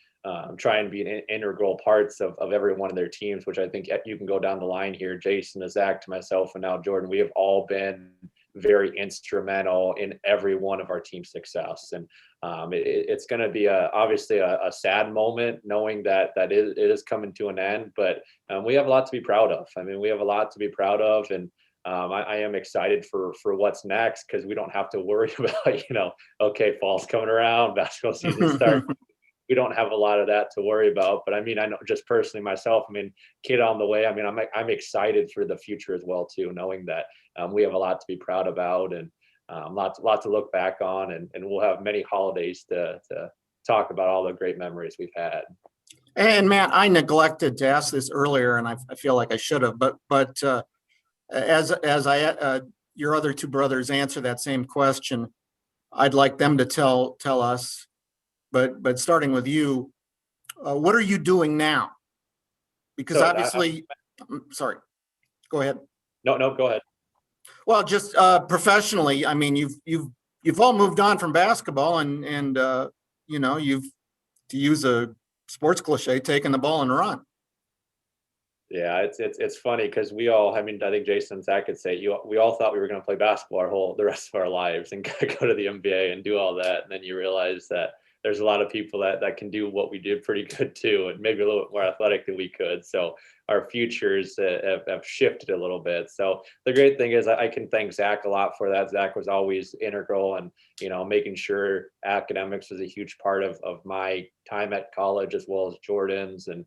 try and be an integral parts of every one of their teams, which I think you can go down the line here. Jason, to Zach, to myself, and now Jordan, we have all been very instrumental in every one of our team's success. And it's going to be obviously a sad moment knowing that it is coming to an end, but we have a lot to be proud of. I mean, we have a lot to be proud of. And I am excited for what's next, because we don't have to worry about, okay, fall's coming around, basketball season starts. We don't have a lot of that to worry about. But I mean, I know just personally myself, I mean, kid on the way, I mean, I'm excited for the future as well, too, knowing that we have a lot to be proud about and lots to look back on. And we'll have many holidays to talk about all the great memories we've had. And Matt, I neglected to ask this earlier, and I feel like I should have. But as your other two brothers answer that same question, I'd like them to tell us. But starting with you, what are you doing now? Because So, obviously, sorry, go ahead. No, go ahead. Well, just professionally, I mean, you've all moved on from basketball, and you know, you've, to use a sports cliche, taken the ball and run. Yeah, it's funny because we all, I mean, I think Jason and Zach could say we all thought we were going to play basketball the rest of our lives and go to the NBA and do all that, and then you realize that there's a lot of people that can do what we did pretty good too, and maybe a little bit more athletic than we could. So our futures have shifted a little bit. So the great thing is I can thank Zach a lot for that. Zach was always integral and, you know, making sure academics was a huge part of my time at college as well as Jordan's. And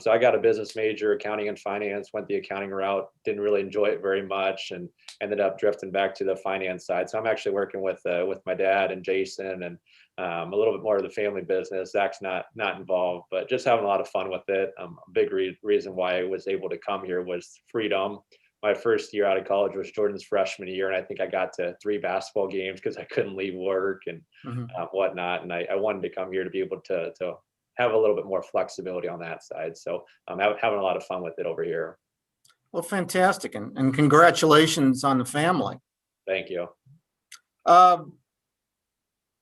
so I got a business major, accounting and finance, went the accounting route, didn't really enjoy it very much, and ended up drifting back to the finance side. So I'm actually working with my dad and Jason and a little bit more of the family business. Zach's not involved, but just having a lot of fun with it. A big reason why I was able to come here was freedom. My first year out of college was Jordan's freshman year, and I think I got to 3 basketball games because I couldn't leave work and whatnot. And I wanted to come here to be able to have a little bit more flexibility on that side. So I'm having a lot of fun with it over here. Well, fantastic, and congratulations on the family. Thank you.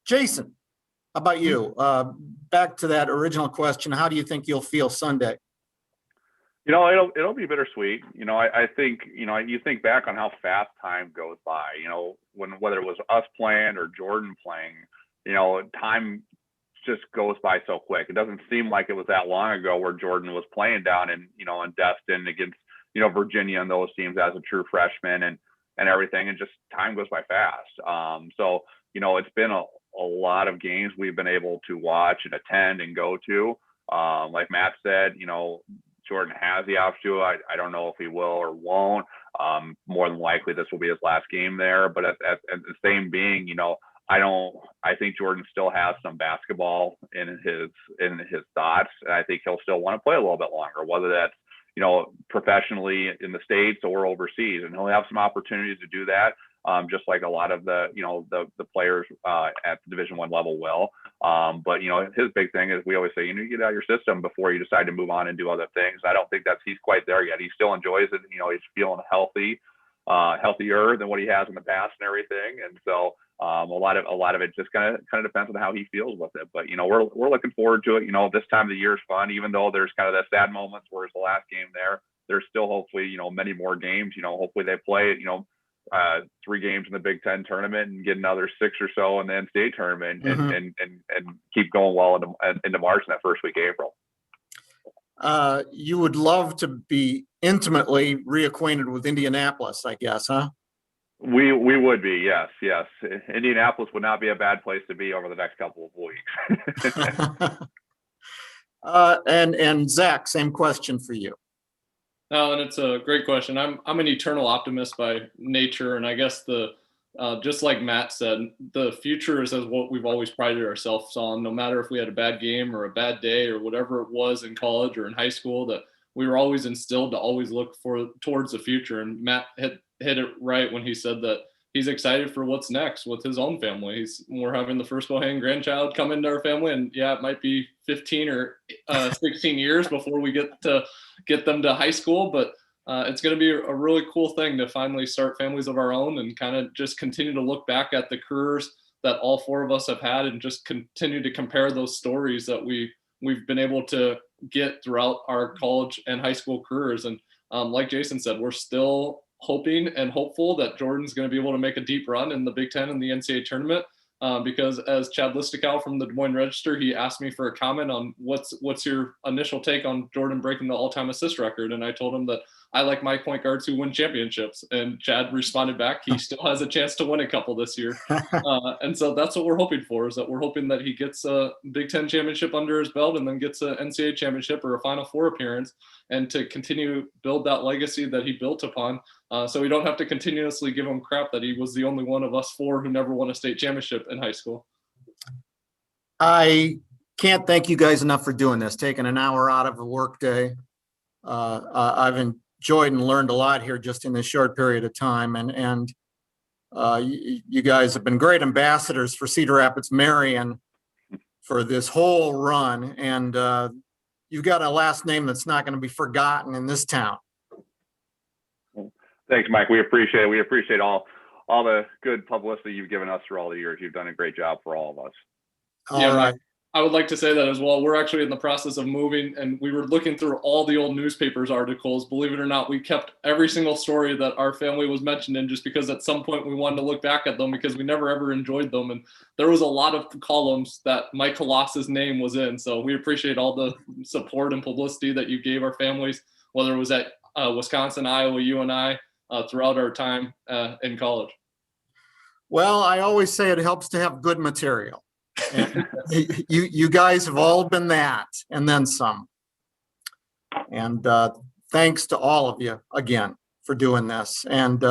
Jason, how about you? Back to that original question, how do you think you'll feel Sunday? You know, it'll be bittersweet. You know, I think, you know, you think back on how fast time goes by, you know, whether it was us playing or Jordan playing, you know, time just goes by so quick. It doesn't seem like it was that long ago where Jordan was playing down in, you know, in Destin against, you know, Virginia and those teams as a true freshman and everything. And just time goes by fast. So, you know, it's been a lot of games we've been able to watch and attend and go to. Like Matt said, you know, Jordan has the option to. I don't know if he will or won't. More than likely, this will be his last game there. But at the same being, you know, I think Jordan still has some basketball in his thoughts, and I think he'll still want to play a little bit longer, whether that's, you know, professionally in the States or overseas, and he'll have some opportunities to do that. Just like a lot of the, you know, the players at the Division I level will. But, you know, his big thing is we always say, you need to get out of your system before you decide to move on and do other things. I don't think he's quite there yet. He still enjoys it. You know, he's feeling healthier than what he has in the past and everything. And so a lot of it just kind of depends on how he feels with it. But, you know, we're looking forward to it. You know, this time of the year is fun, even though there's kind of the sad moments where it's the last game there. There's still hopefully, you know, many more games. You know, hopefully they play, you know, 3 games in the Big Ten tournament and get another 6 or so in the NCAA tournament and keep going well into March in that first week of April. You would love to be intimately reacquainted with Indianapolis, I guess, huh? We would be, yes. Indianapolis would not be a bad place to be over the next couple of weeks. And Zach, same question for you. No, and it's a great question. I'm an eternal optimist by nature, and I guess just like Matt said, the future is as what we've always prided ourselves on. No matter if we had a bad game or a bad day or whatever it was in college or in high school, that we were always instilled to always look towards the future. And Matt hit it right when he said that he's excited for what's next with his own family. We're having the first Bohannon grandchild come into our family, and yeah, it might be 15 or 16 years before we get them to high school, but it's going to be a really cool thing to finally start families of our own and kind of just continue to look back at the careers that all 4 of us have had and just continue to compare those stories that we've been able to get throughout our college and high school careers. And like Jason said, we're still hoping and hopeful that Jordan's going to be able to make a deep run in the Big Ten and the NCAA tournament. Because as Chad Listicow from the Des Moines Register, he asked me for a comment on what's your initial take on Jordan breaking the all-time assist record. And I told him that I like my point guards who win championships. And Chad responded back, he still has a chance to win a couple this year. And so that's what we're hoping for, is that we're hoping that he gets a Big Ten championship under his belt and then gets an NCAA championship or a Final Four appearance, and to continue build that legacy that he built upon. So we don't have to continuously give him crap that he was the only one of us 4 who never won a state championship in high school. I can't thank you guys enough for doing this, taking an hour out of a work day. I've enjoyed and learned a lot here just in this short period of time. And you guys have been great ambassadors for Cedar Rapids Marion for this whole run. And you've got a last name that's not going to be forgotten in this town. Thanks, Mike. We appreciate it. We appreciate all the good publicity you've given us for all the years. You've done a great job for all of us. All right. I would like to say that as well. We're actually in the process of moving, and we were looking through all the old newspapers articles. Believe it or not, we kept every single story that our family was mentioned in, just because at some point we wanted to look back at them, because we never ever enjoyed them. And there was a lot of columns that Mike Hlas's name was in. So we appreciate all the support and publicity that you gave our families, whether it was at Wisconsin, Iowa, UNI, throughout our time in college. Well, I always say it helps to have good material. You guys have all been that and then some. And thanks to all of you again for doing this. And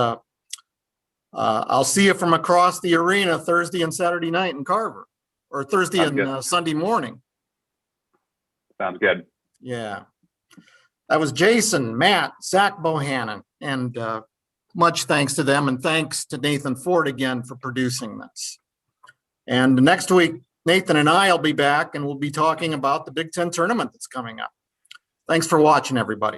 I'll see you from across the arena Thursday and Saturday night in Carver, or Thursday and Sunday morning. Sounds good. Yeah. That was Jason, Matt, Zach Bohannon, and much thanks to them, and thanks to Nathan Ford again for producing this. And next week, Nathan and I will be back, and we'll be talking about the Big Ten tournament that's coming up. Thanks for watching, everybody.